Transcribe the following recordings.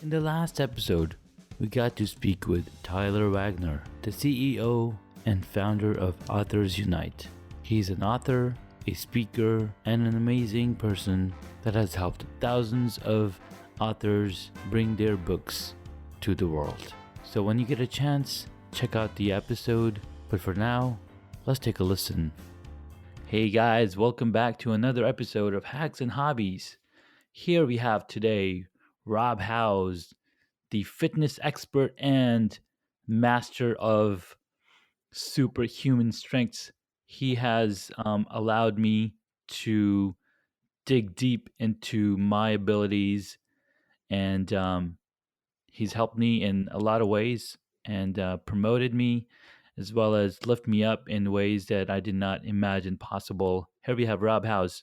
In the last episode, we got to speak with Tyler Wagner, the CEO and founder of Authors Unite. He's an author, a speaker, and an amazing person that has helped thousands of authors bring their books to the world. So when you get a chance, check out the episode. But for now, let's take a listen. Hey guys, welcome back to another episode of Hacks and Hobbies. Here we have today Rob Howze, the fitness expert and master of superhuman strengths. He has allowed me to dig deep into my abilities, and he's helped me in a lot of ways and promoted me as well as lift me up in ways that I did not imagine possible. Here we have Rob Howze.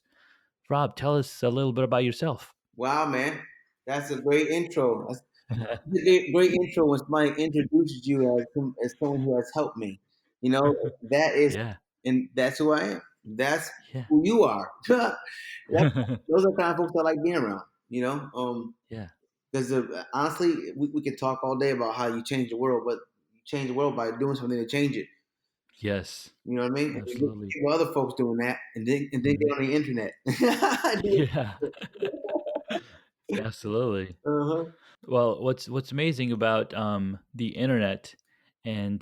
Rob, tell us a little bit about yourself. Wow, man, that's a great intro. That's a great intro when somebody introduces you as someone who has helped me. You know, that is, Yeah, and that's who I am. That's yeah, who you are. Those are the kind of folks I like being around. yeah. Because honestly, we could talk all day about how you change the world, but you change the world by doing something to change it. Yes, You know what I mean? And absolutely. get other folks doing that, and then Mhm. get on the internet. Yeah, absolutely. Uh-huh. Well, what's amazing about the internet and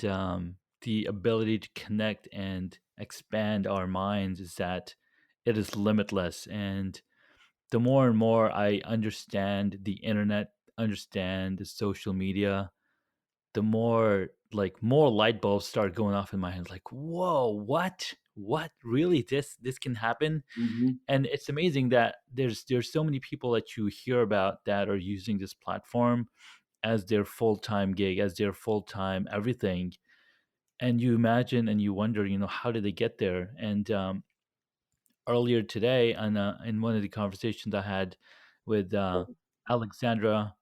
the ability to connect and expand our minds is that it is limitless. And the more and more I understand the internet, understand the social media, the more light bulbs start going off in my head. Like, whoa, what really this can happen? Hmm. And it's amazing that there's so many people that you hear about that are using this platform as their full-time gig, as their full-time everything. And you imagine and you wonder, how did they get there? And earlier today, in one of the conversations I had with Alexandra,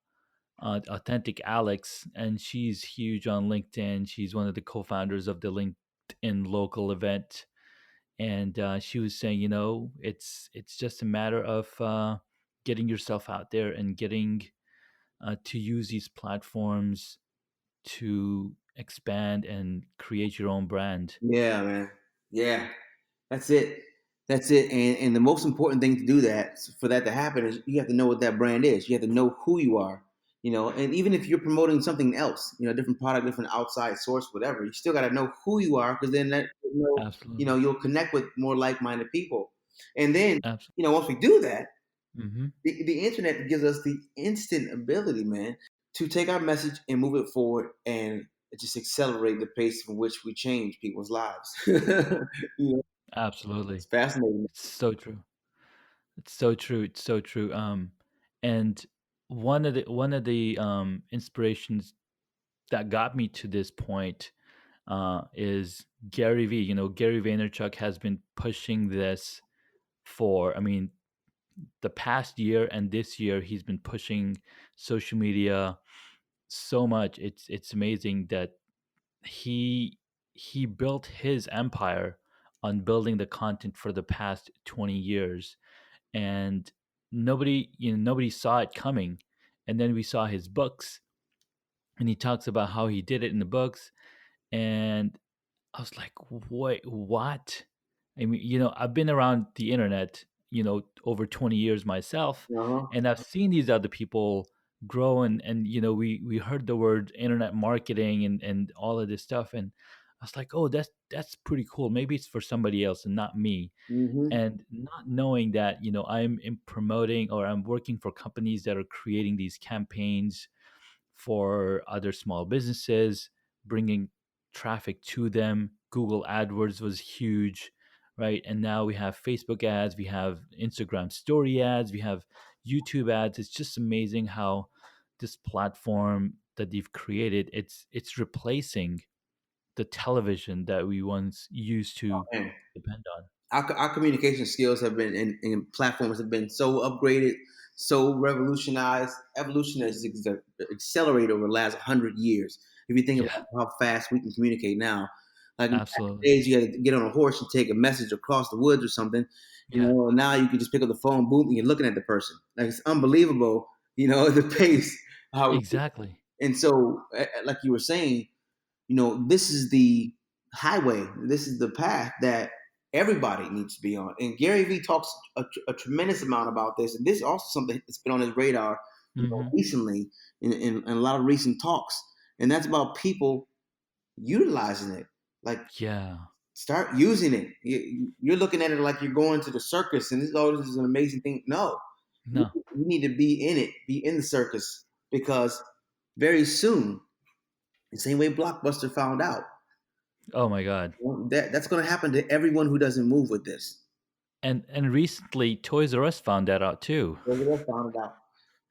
Authentic Alex, and she's huge on LinkedIn. She's one of the co-founders of the LinkedIn local event, and she was saying, it's just a matter of getting yourself out there and getting to use these platforms to expand and create your own brand. Yeah, man. Yeah. That's it. That's it. And the most important thing to do that for that to happen is you have to know what that brand is. You have to know who you are. And even if you're promoting something else, different product, different outside source, whatever, you still got to know who you are because then Absolutely. you'll connect with more like-minded people. And then, Absolutely. once we do that, Hmm. the internet gives us the instant ability, man, to take our message and move it forward and just accelerate the pace in which we change people's lives. Absolutely. It's fascinating. It's so true. It's so true. It's so true. And one of the inspirations that got me to this point is Gary V. Gary Vaynerchuk has been pushing this for, I mean, the past year and this year. He's been pushing social media so much. It's amazing that he he built his empire on building the content for the past 20 years, and nobody saw it coming. And then we saw his books, and he talks about how he did it in the books. And I was like, wait, what? I mean, I've been around the internet, over 20 years myself, Uh-huh. and I've seen these other people grow, and we heard the word internet marketing and all of this stuff, and I was like, oh, that's pretty cool. Maybe it's for somebody else and not me. Hmm. And not knowing that, I'm in promoting, or I'm working for companies that are creating these campaigns for other small businesses, bringing traffic to them. Google AdWords was huge, right? And now we have Facebook ads, we have Instagram story ads, we have YouTube ads. It's just amazing how this platform that they've created, it's replacing the television that we once used to Man, depend on. our communication skills have been and platforms have been so upgraded, so revolutionized. Evolution has accelerated over the last 100 years. If you think Yeah, about how fast we can communicate now, like in the absolutely. days you had to get on a horse and take a message across the woods or something, Yeah, now you can just pick up the phone, boom, and you're looking at the person. Like it's unbelievable, the pace. How Exactly. and so, like you were saying, this is the highway. This is the path that everybody needs to be on. And Gary Vee talks a tremendous amount about this. And this is also something that's been on his radar, Hmm. recently in a lot of recent talks. And that's about people utilizing it. Like, Yeah. start using it. You're looking at it like you're going to the circus and this is an amazing thing. No, you, No. you need to be in it, be in the circus, because very soon, the same way Blockbuster found out, Oh my God. that's going to happen to everyone who doesn't move with this. And recently, Toys R Us found that out too. They found it out,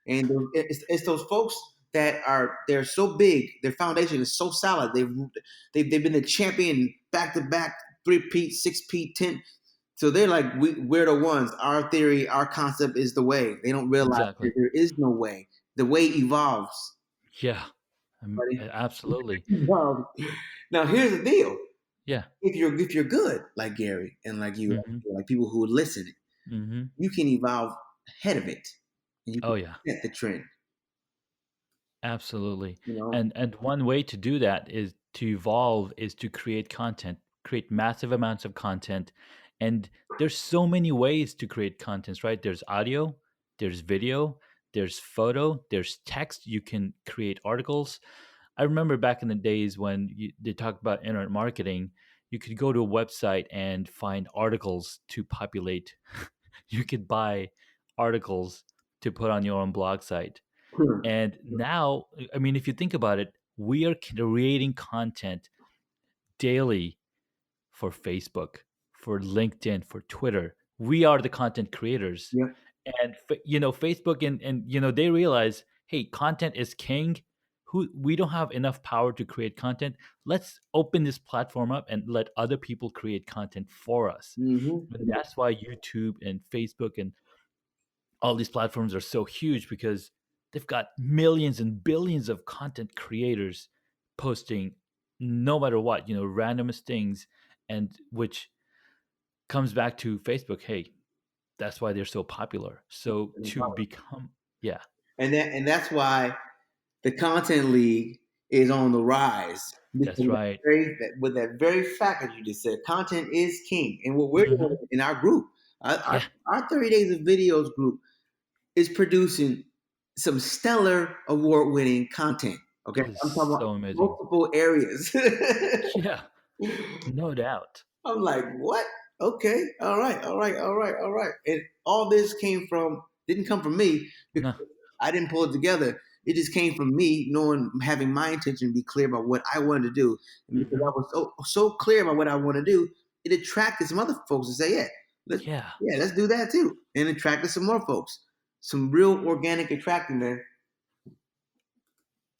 and it's those folks that they're so big, their foundation is so solid. They've been the champion back to back, 3-peat, 6-peat, 10. So they're like, we're the ones. Our theory, our concept is the way. They don't realize that Exactly. there is no way. The way evolves, Yeah. buddy. Absolutely. Evolves. Now here's the deal: Yeah. if you're good, like Gary and like you, Hmm. like people who listen, Hmm. you can evolve ahead of it, and you Oh can yeah. set the trend. Absolutely. You know, And one way to do that is to evolve is to create content, create massive amounts of content. And there's so many ways to create contents, right? There's audio, there's video, there's photo, there's text. You can create articles. I remember back in the days when they talked about internet marketing, you could go to a website and find articles to populate. You could buy articles to put on your own blog site. And now, I mean, if you think about it, we are creating content daily for Facebook, for LinkedIn, for Twitter. We are the content creators. yeah. And Facebook and they realize, hey, content is king. Who we don't have enough power to create content. Let's open this platform up and let other people create content for us. And Mm-hmm. that's why YouTube and Facebook and all these platforms are so huge because they've got millions and billions of content creators posting no matter what, randomest things, and which comes back to Facebook. Hey, that's why they're so popular. So to become, yeah, And that's why the content league is on the rise, because that's right. with that very fact that you just said, content is king. And what we're doing Hmm. in our group, our, Yeah, our 30 Days of Videos group, is producing some stellar award-winning content. Okay, it is I'm talking so about amazing. multiple areas. Yeah, no doubt. I'm like, what? Okay, all right, all right, all right, all right. And all this didn't come from me, because No. I didn't pull it together. It just came from me knowing, having my intention be clear about what I wanted to do. And because I Hmm. was so clear about what I want to do, it attracted some other folks to say, let's Yeah. let's do that too. And attracted some more folks. Some real organic attracting there.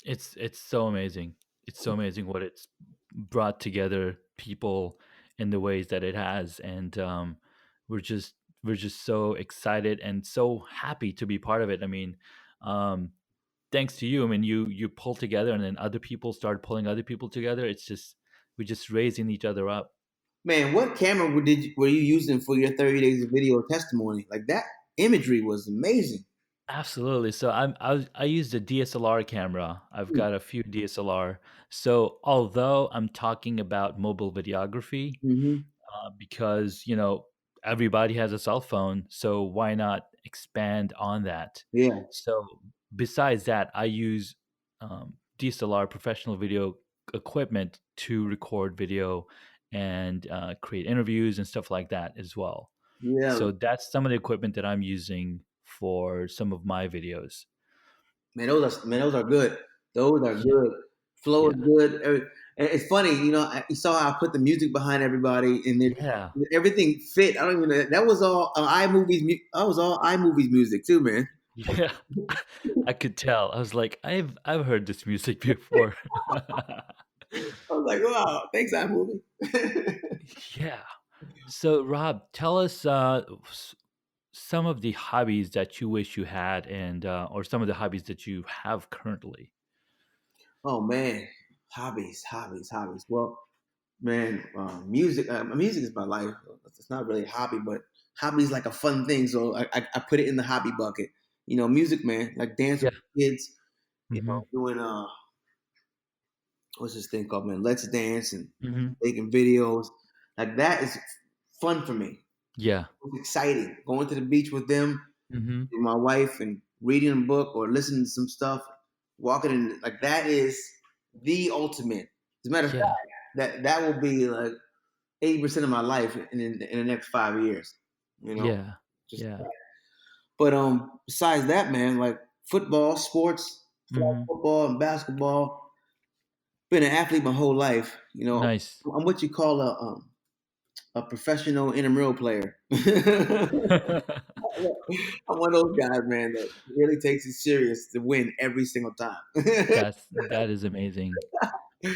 It's so amazing. It's so amazing what it's brought together people in the ways that it has, and we're just we're just so excited and so happy to be part of it. I mean, um, thanks to you. I mean, you pull together, and then other people start pulling other people together. It's just we're just raising each other up. Man, what camera were you using for your 30 days of video testimony? Like, that imagery was amazing. Absolutely. So I used a DSLR camera. I've got a few DSLR. So although I'm talking about mobile videography, Mm-hmm. because everybody has a cell phone, so why not expand on that? Yeah. So besides that, I use DSLR professional video equipment to record video and create interviews and stuff like that as well. Yeah, So that's some of the equipment that I'm using for some of my videos. those are good. Those are Yeah, good. Flow is yeah, good. And it's funny, you saw how I put the music behind everybody, and yeah, everything fit. I don't even know. That was all iMovies. That was all iMovies music too, man. yeah. I could tell. I was like, I've heard this music before. I was like, wow, thanks iMovie. Yeah. So, Rob, tell us some of the hobbies that you wish you had, and or some of the hobbies that you have currently. Oh man, hobbies. Well, man, music is my life. It's not really a hobby, but hobby is like a fun thing. So I put it in the hobby bucket. Music, man, like dance Yeah. with kids. Mm-hmm. doing what's this thing called, man? Let's Dance and Mm-hmm. making videos. Like that is fun for me. Yeah. It's exciting. Going to the beach with them, Mm-hmm. with my wife, and reading a book or listening to some stuff, walking in like that is the ultimate. As a matter of fact, Yeah. that will be like 80% of my life in the next 5 years. You know, Yeah. just Yeah. but besides that, man, like football, sports, flag Mm-hmm. football and basketball. Been an athlete my whole life. Nice. I'm what you call a professional intramural player. I'm one of those guys, man, that really takes it serious to win every single time. That is amazing.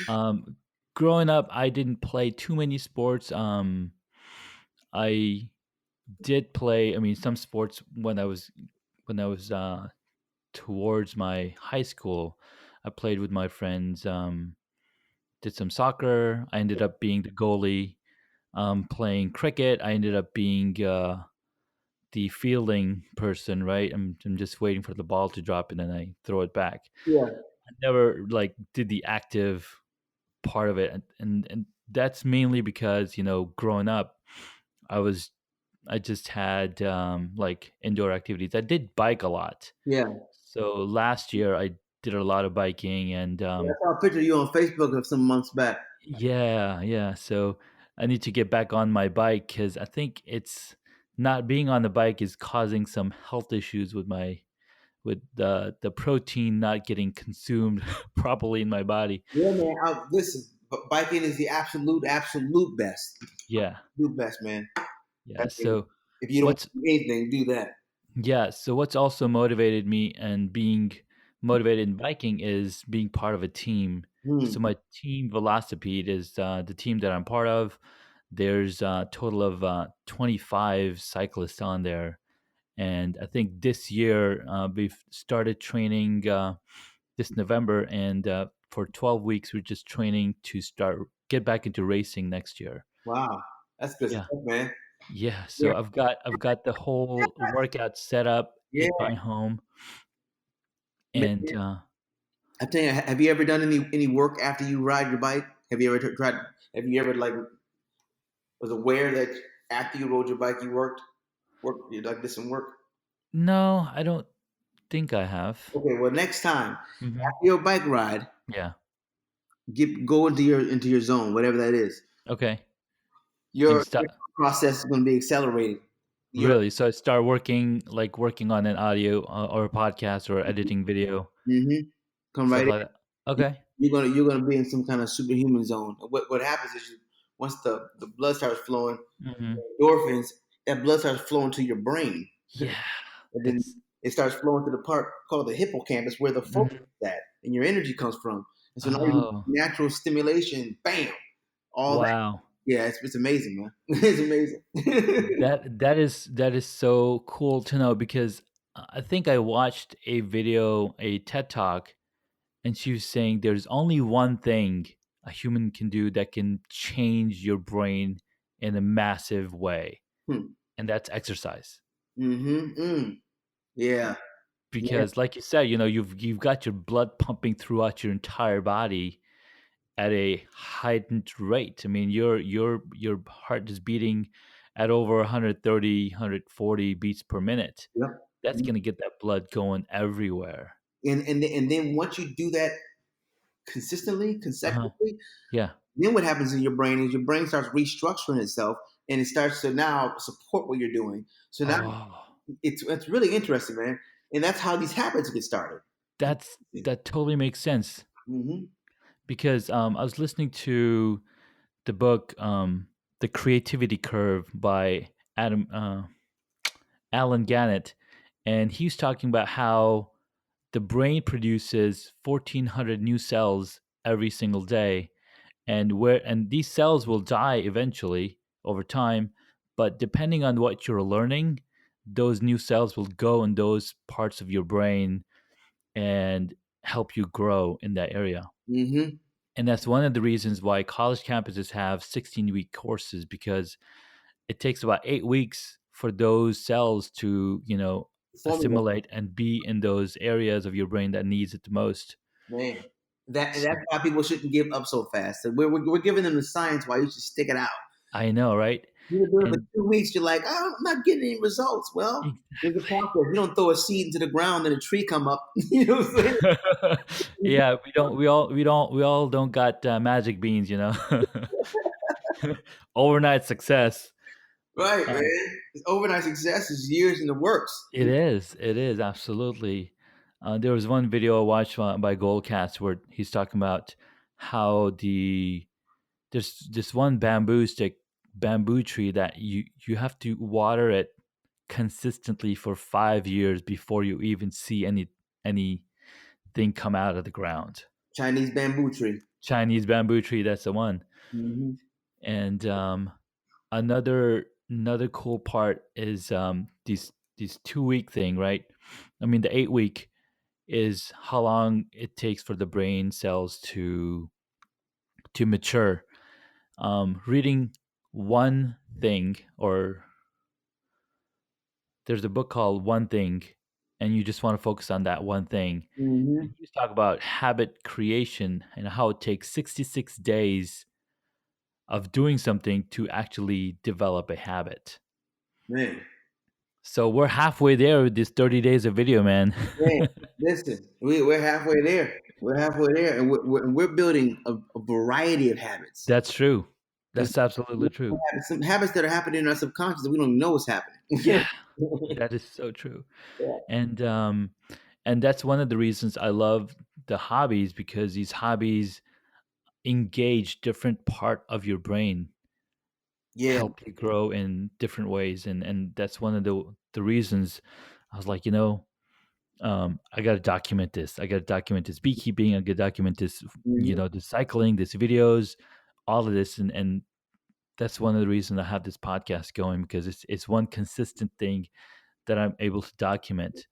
Um, Growing up, I didn't play too many sports. I did play. I mean, some sports when I was towards my high school. I played with my friends. Did some soccer. I ended up being the goalie. Playing cricket, I ended up being the fielding person. Right, I'm just waiting for the ball to drop and then I throw it back. Yeah, I never like did the active part of it, and that's mainly because growing up, I was I just had like indoor activities. I did bike a lot. yeah. So last year I did a lot of biking and I saw a picture of you on Facebook of some months back. yeah, yeah. So I need to get back on my bike because I think it's not being on the bike is causing some health issues with the protein not getting consumed properly in my body. Yeah, man. Listen, biking is the absolute best. Yeah, Absolute best, man. I yeah. mean, So if you don't what's do anything, do that. what's also motivated me and being motivated in biking is being part of a team. Hmm. So my team Velocipede is the team that I'm part of. There's a total of 25 cyclists on there. And I think this year we've started training this November, and for 12 weeks we're just training to get back into racing next year. Wow, that's good Yeah, stuff, man. yeah. Yeah, So I've got the whole workout set up yeah, at my home, man. and I tell you, have you ever done any work after you ride your bike? Have you ever tried? Have you ever like was aware that after you rode your bike, you worked you like did some work? no, I don't think I have. Okay, well, next time Hmm. after your bike ride, Yeah. go into your zone, whatever that is. Okay. And Your start process is going to be accelerated. Your really. So I start working on an audio or a podcast or editing video hmm come right stuff in. like that. Okay. You're gonna be in some kind of superhuman zone. What happens is once the blood starts flowing, Hmm. endorphins, that blood starts flowing to your brain. Yeah. And then That's. it starts flowing to the part called the hippocampus where the focus Mhm. is at and your energy comes from. And so now you Oh, natural stimulation, bam, all that. wow. Yeah, it's amazing, man. It's amazing. That is so cool to know because I think I watched a video, a TED Talk, and she was saying there's only one thing a human can do that can change your brain in a massive way, Hmm. and that's exercise. Mm-hmm. Yeah. Yeah. Because like you said, you've got your blood pumping throughout your entire body at a heightened rate. I mean, your heart is beating at over 130, 140 beats per minute. Yep. That's going to get that blood going everywhere. And then once you do that Uh-huh. consecutively, Yeah. then what happens in your brain is your brain starts restructuring itself and it starts to now support what you're doing. So now Oh, it's really interesting, man. And that's how these habits get started. that totally makes sense Mm-hmm. because I was listening to the book The Creativity Curve by Alan Gannett, and he's talking about how the brain produces 1,400 new cells every single day, and these cells will die eventually over time, but depending on what you're learning, those new cells will go in those parts of your brain and help you grow in that area. Mm-hmm. And that's one of the reasons why college campuses have 16-week courses because it takes about 8 weeks for those cells to formula, assimilate and be in those areas of your brain that needs it the most. man. That and So, that's why people shouldn't give up so fast. So we're giving them the science why you should stick it out. I know, right? You're doing it for And 2 weeks. You're like, oh, I'm not getting any results. Well, there's a exactly. process. You don't throw a seed into the ground and a tree come up. You know what I'm saying? Yeah, we all don't got magic beans, you know. Overnight success. Right, Uh, man. This overnight success is years in the works. it is absolutely. There was one video I watched by Goldcast where he's talking about how there's this one bamboo tree that you have to water it consistently for 5 years before you even see anything come out of the ground. Chinese bamboo tree. Chinese bamboo tree, that's the one. Hmm. And another cool part is these 2 week thing, right? I mean, the 8 week is how long it takes for the brain cells to mature. Reading one thing, or there's a book called One Thing, and you just want to focus on that one thing. And Hmm. you talk about habit creation and how it takes 66 days of doing something to actually develop a habit. Man, So we're halfway there with this 30 days of video, man. man, listen, we're halfway there. We're halfway there, and we're building a variety of habits. That's true. There's That's absolutely true. some habits that are happening in our subconscious that we don't even know what's happening. Yeah, that is so true. And that's one of the reasons I love the hobbies, because these hobbies engage different part of your brain, Yeah. help you grow in different ways, and that's one of the reasons I was like, I got to document this. I got to document this beekeeping. I got to document this, Mhm. the cycling, this videos, all of this, and that's one of the reasons I have this podcast going, because it's one consistent thing that I'm able to document.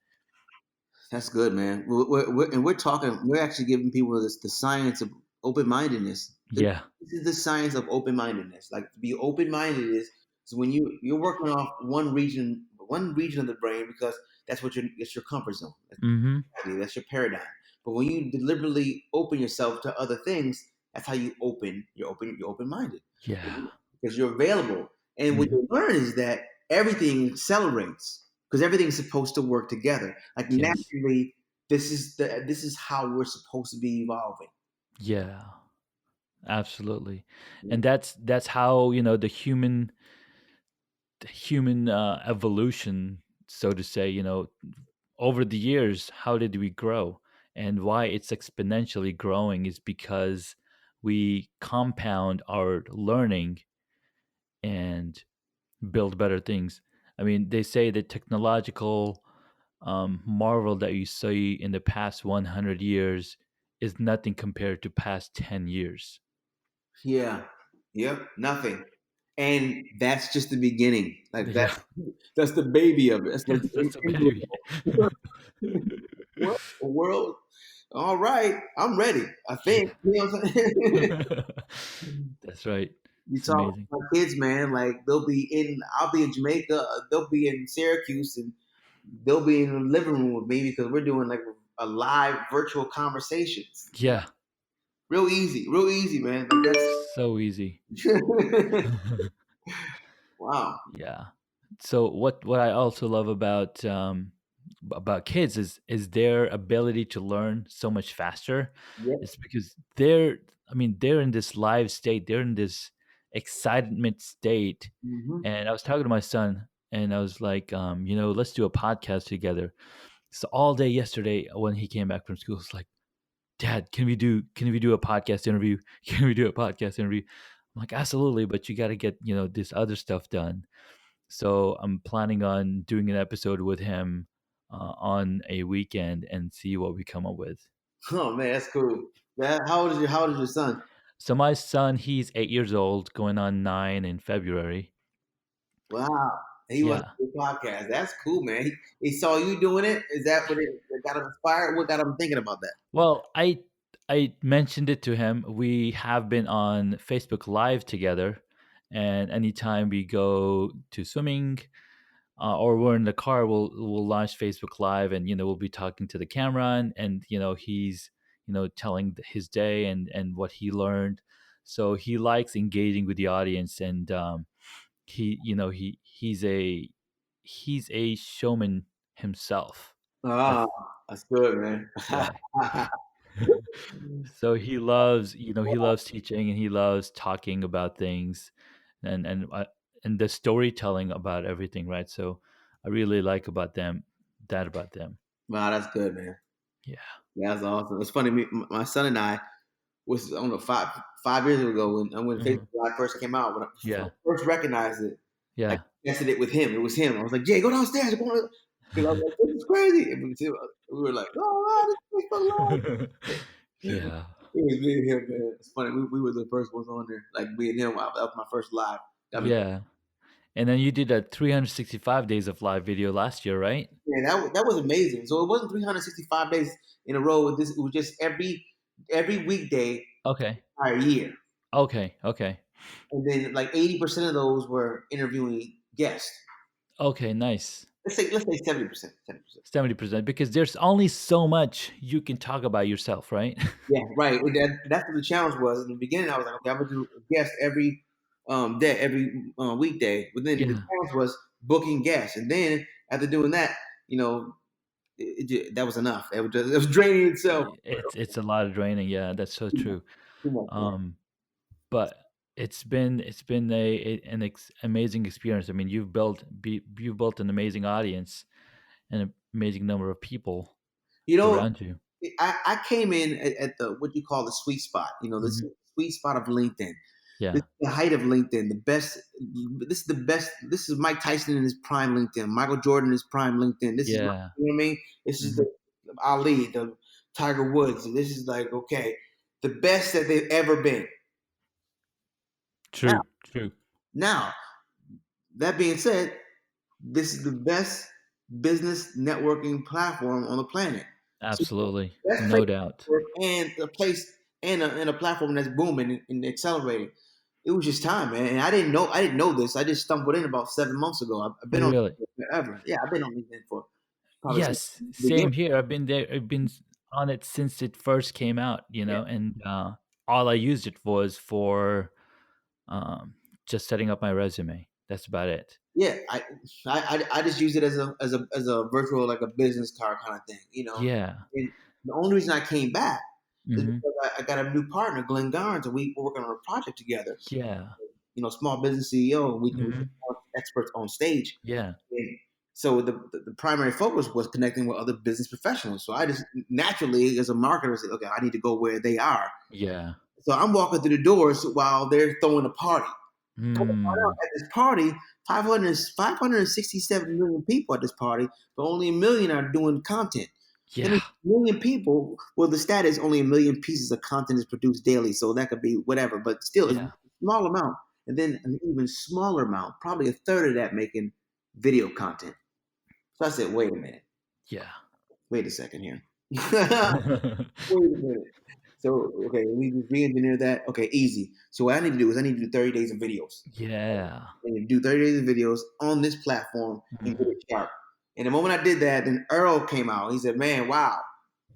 That's good, man. And we're talking. We're actually giving people the science of open mindedness. Yeah. This is the science of open mindedness. Like to be open minded is when you're working off one region of the brain because it's your comfort zone. Mm-hmm. That's your paradigm. But when you deliberately open yourself to other things, that's how you open. You're open minded Yeah. because you're available. And what Mm-hmm. you learn is that everything accelerates because everything's supposed to work together. Like Yes. naturally, this is how we're supposed to be evolving. Yeah. Absolutely. Yeah. And that's how, the human evolution, so to say, over the years, how did we grow? And why it's exponentially growing is because we compound our learning and build better things. I mean, they say the technological marvel that you see in the past 100 years is nothing compared to past 10 years. Yeah. Yep. Nothing. And that's just the beginning. Like Yeah, that's the baby of it. That's like that's a embryo. baby. What the world? All right, I'm ready. I think. Yeah. You know what I'm saying? That's right. You It's talk amazing. to my kids, man. Like I'll be in Jamaica. They'll be in Syracuse, and they'll be in the living room with me because we're doing like a live virtual conversations. Yeah, Real easy, man. Like so easy. that's wow. Yeah. So what I also love about kids is their ability to learn so much faster. Yep. It's because they're in this live state, they're in this excitement state. Hmm. And I was talking to my son, and I was like, let's do a podcast together. So all day yesterday when he came back from school, it's like, Dad, can we do a podcast interview? Can we do a podcast interview? I'm like, absolutely, but you got to get this other stuff done. So I'm planning on doing an episode with him on a weekend and see what we come up with. Oh man, that's cool. How old is your son? So my son, he's 8 years old, going on 9 in February. Wow. He wants Yeah. to do a podcast. That's cool, man. He saw you doing it. Is that what it got him inspired? What got him thinking about that? Well, I mentioned it to him. We have been on Facebook Live together, and anytime we go to swimming, or we're in the car, we'll launch Facebook Live, and we'll be talking to the camera, and he's telling his day and what he learned. So he likes engaging with the audience, and he's a showman himself. Ah, That's that's good, man. yeah. So he loves teaching, and he loves talking about things, and the storytelling about everything, right? So I really like about them. Wow, that's good, man. Yeah. Yeah, that's awesome. It's funny. My son and I was, I don't know, 5 years ago when Facebook Hmm. Live first came out. When I Yeah. first recognized it, I Yeah. tested it with him. It was him. I was like, Jay, go downstairs. Because I was like, this is crazy. And we were like, oh, wow, this is Facebook Live. Yeah. It was me and him, man. It's funny. We were the first ones on there. Like me and him. That was my first live. Got me. Yeah. And then you did a 365 days of live video last year, right? Yeah, that was amazing. So it wasn't 365 days in a row. It was just every weekday Okay. entire year. Okay. Okay. And then like 80% of those were interviewing guests. Okay. Nice. Let's say 70%. 70%. 70%, because there's only so much you can talk about yourself, right? Yeah, right. That's what the challenge was. In the beginning, I was like, okay, I'm gonna do a guest every weekday. But then the Yeah. challenge was booking guests, and then after doing that, that was enough. It was draining itself. It's a lot of draining. Yeah, that's so Too much, true. too much, man. Um, but it's been an amazing experience. I mean, you've built an amazing audience and an amazing number of people You know, around you. I came in at the what you call the sweet spot. This is Hmm. the sweet spot of LinkedIn. This Yeah, is the height of LinkedIn. The best. This is the best. This is Mike Tyson in his prime LinkedIn. Michael Jordan in his prime LinkedIn. This is, yeah, you know what I mean? This is hmm, the Ali, the Tiger Woods. This is like, okay, the best that they've ever been. Now, true, true, now that being said, this is the best business networking platform on the planet. So absolutely, best place no to doubt. work and a place and a platform that's booming and accelerating. It was just time, man. And I didn't know this. I just stumbled in about 7 months ago. I've been on Really? forever. Yeah, I've been on LinkedIn for probably since Yes, the beginning. same here. I've been there. I've been on it since it first came out. Yeah, And all I used it was for um, just setting up my resume. That's about it. yeah. I just use it as a virtual, like a business card kind of thing. Yeah. And the only reason I came back is Hmm. because I got a new partner, Glenn Garnes, and we're working on a project together. Yeah. Small business CEO, and we can Hmm. experts on stage. Yeah. And so the primary focus was connecting with other business professionals. So I just naturally, as a marketer, said, okay, I need to go where they are. Yeah. So I'm walking through the doors while they're throwing a party. Come to find out, Mm. at this party, 567 million people at this party, but only a million are doing content. That Yeah. means a million people, well, the stat is only a million pieces of content is produced daily, so that could be whatever, but still, it's a Yeah. small amount. And then an even smaller amount, probably a third of that making video content. So I said, wait a minute, Yeah. wait a second here. Wait a minute. So, okay, we just re-engineer that. Okay, easy. So what I need to do is I need to do 30 days of videos. Yeah. I need to do 30 days of videos on this platform and get Hmm. it sharp. And the moment I did that, then Earl came out. He said, man, wow.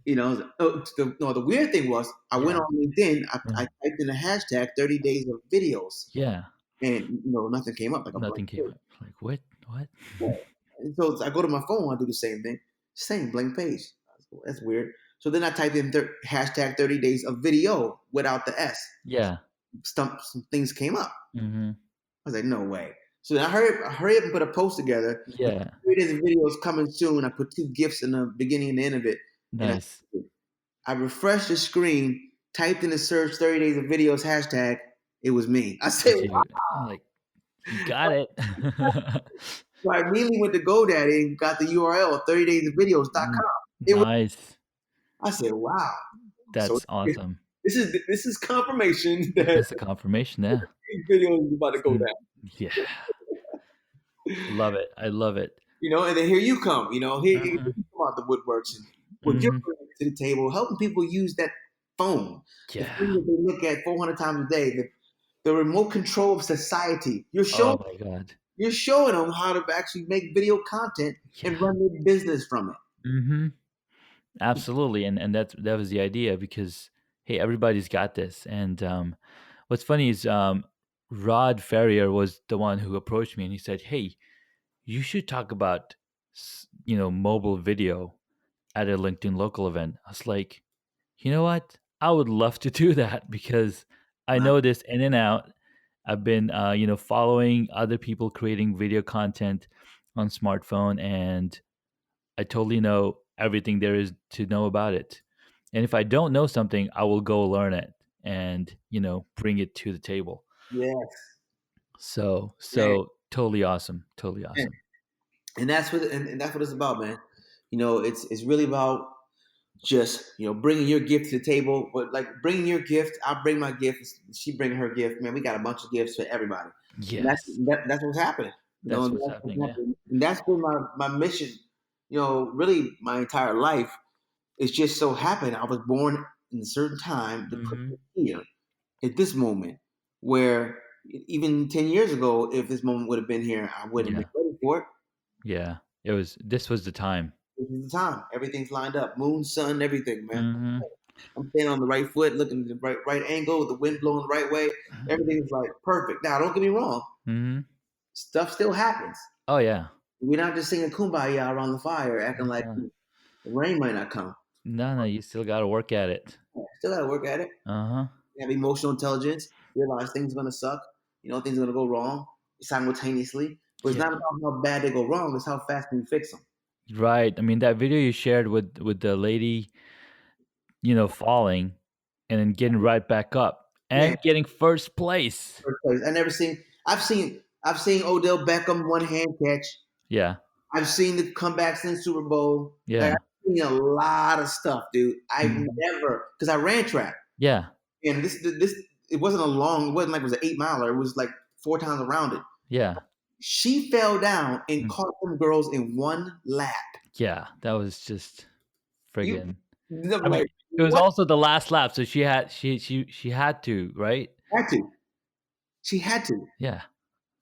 The weird thing was I went Yeah. on LinkedIn, I Mm. typed in the hashtag 30 days of videos, Yeah. and nothing came up like a blank Nothing came page. up. Like what? What? Yeah. And so I go to my phone, I do the same thing, same blank page. That's weird. So then I type in hashtag 30 days of video without the S. Yeah. Some things came up. Hmm. I was like, no way. So then I hurry up and put a post together. With Yeah. 3 days of videos coming soon. I put two GIFs in the beginning and the end of it. And Nice. I refreshed the screen, typed in the search 30 days of videos hashtag. It was me. I said, Did wow. you like you got it? So I immediately went to GoDaddy and got the URL 30daysofvideos.com. It was, Nice. I said, wow. So That's awesome. this is confirmation that That's a confirmation. Yeah. these videos is about to go Mm. down. Yeah. Love it. I love it. And then here you come. Here you Hmm. come out the woodworks and what you're Hmm. bringing to the table, helping people use that phone, the Yeah. thing that they look at 400 times a day, the remote control of society. You're showing Oh my God. You're showing them how to actually make video content and Yeah. run their business from it. Mm-hmm. Absolutely, and that was the idea because hey, everybody's got this. And what's funny is Rod Ferrier was the one who approached me, and he said, "Hey, you should talk about mobile video at a LinkedIn local event." I was like, you know what? I would love to do that because I Wow. know this in and out. I've been following other people creating video content on smartphone, and I totally know everything there is to know about it. And if I don't know something, I will go learn it and, bring it to the table. Yes, So, man. so totally awesome. Totally Man. awesome. And that's what it's about, man. It's really about just bringing your gift to the table. But like bringing your gift, I bring my gift. She bring her gift. Man, we got a bunch of gifts for everybody, and Yes. that's what's happening. That's And what's that's happening. what's Yeah. happening. And that's been my mission. Really my entire life. It's just so happened I was born in a certain time to put Hmm. me here at this moment where even 10 years ago, if this moment would have been here, I wouldn't have Yeah. been ready for it. Yeah. This was the time. This is the time. Everything's lined up. Moon, sun, everything, man. Hmm. I'm standing on the right foot, looking at the right angle, the wind blowing the right way. Everything's like perfect. Now, don't get me wrong. Hmm. Stuff still happens. Oh, yeah. We're not just singing kumbaya around the fire, acting like Yeah. the rain might not come. No, no, you still got to work at it. Still got to work at it. Uh huh. You have emotional intelligence. Realize things are going to suck. Things are going to go wrong simultaneously. But it's Yeah. not about how bad they go wrong. It's how fast can you fix them. Right. I mean, that video you shared with the lady, falling and then getting right back up Man, and getting first place. first place. I never seen. I've seen Odell Beckham one hand catch. Yeah. I've seen the comebacks in the Super Bowl. Like Yeah. I've seen a lot of stuff, dude. I've Mhm. never because I ran track, Yeah. and this it wasn't a long. It wasn't like it was an 8 miler. It was like 4 times around it. Yeah. She fell down and Mm. caught them girls in one lap. Yeah. That was just You, friggin' I'm I mean, like, it was what? also the last lap, so she had to, right? Had to. She had to. Yeah.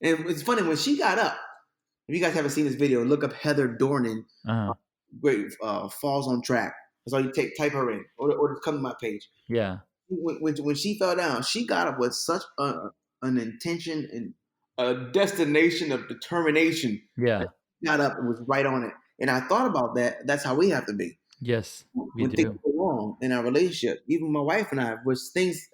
And it's funny when she got up. If you guys haven't seen this video, look up Heather Dornan. Uh-huh. Great falls on track. That's all you type her in, or just come to my page. Yeah. When she fell down, she got up with such an intention and a destination of determination. Yeah. Got up and was right on it. And I thought about that. That's how we have to be Yes, we when things do. go wrong in our relationship. Even my wife and I, was things.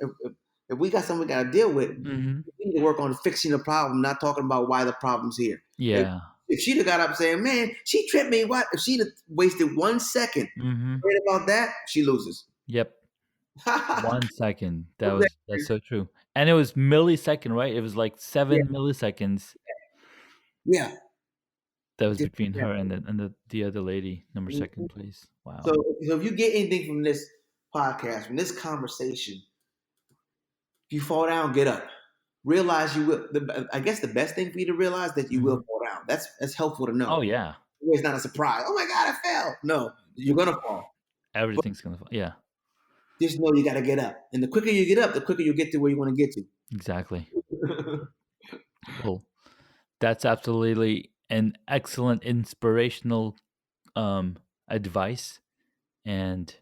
If we got something we got to deal with, Mhm. we need to work on fixing the problem, not talking about why the problem's here. If, Yeah. if she'd have got up saying, "Man, she tripped me," what? If she'd have wasted 1 second Mhm. worried about that, she loses. Yep. 1 second. That's Exactly. so true. And it was millisecond, right? It was like Yeah, 7 milliseconds yeah. that was Just between like her and the other lady, number that. second place. So, Wow. so if you get anything from this podcast, from this conversation, if you fall down, get up. Realize you will. I guess the best thing for you to realize that you will Mhm. fall down. That's helpful to know. Oh, yeah. It's not a surprise. Oh my God, I fell. No, you're gonna fall. But Everything's gonna fall. Yeah, just know you got to get up. And the quicker you get up, the quicker you get to where you want to get exactly. to. Well, that's absolutely an excellent inspirational advice. And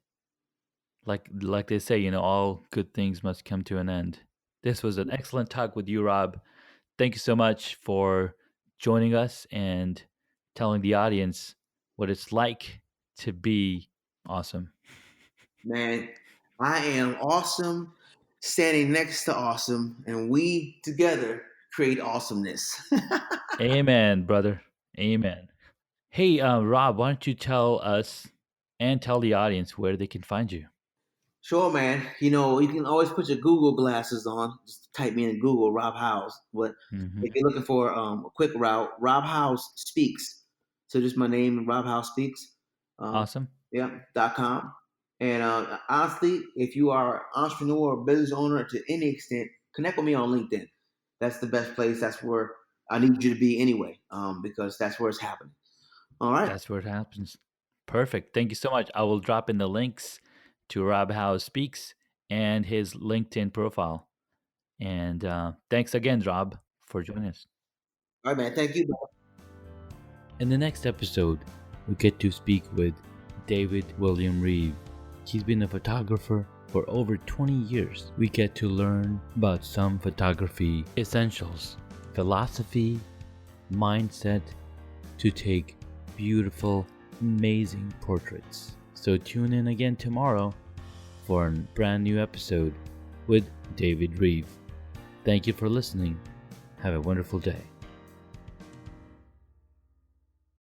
like they say, all good things must come to an end. This was an excellent talk with you, Rob. Thank you so much for joining us and telling the audience what it's like to be awesome. Man, I am awesome, standing next to awesome, and we together create awesomeness. Amen, brother. Amen. Hey, Rob, why don't you tell us and tell the audience where they can find you? Sure, man. You can always put your Google glasses on. Just type me in Google, Rob Howze. But Hmm. if you're looking for a quick route, Rob Howze Speaks. So just my name, Rob Howze Speaks. Um, Awesome. yeah, .com. And honestly, if you are an entrepreneur or business owner to any extent, connect with me on LinkedIn. That's the best place. That's where I need you to be anyway, because that's where it's happening. All right. That's where it happens. Perfect. Thank you so much. I will drop in the links to Rob Howe Speaks and his LinkedIn profile. And thanks again, Rob, for joining us. All right, man. Thank you. In the next episode, we get to speak with David William Reeve. He's been a photographer for over 20 years. We get to learn about some photography essentials, philosophy, mindset to take beautiful, amazing portraits. So tune in again tomorrow for a brand new episode with David Reeve. Thank you for listening. Have a wonderful day.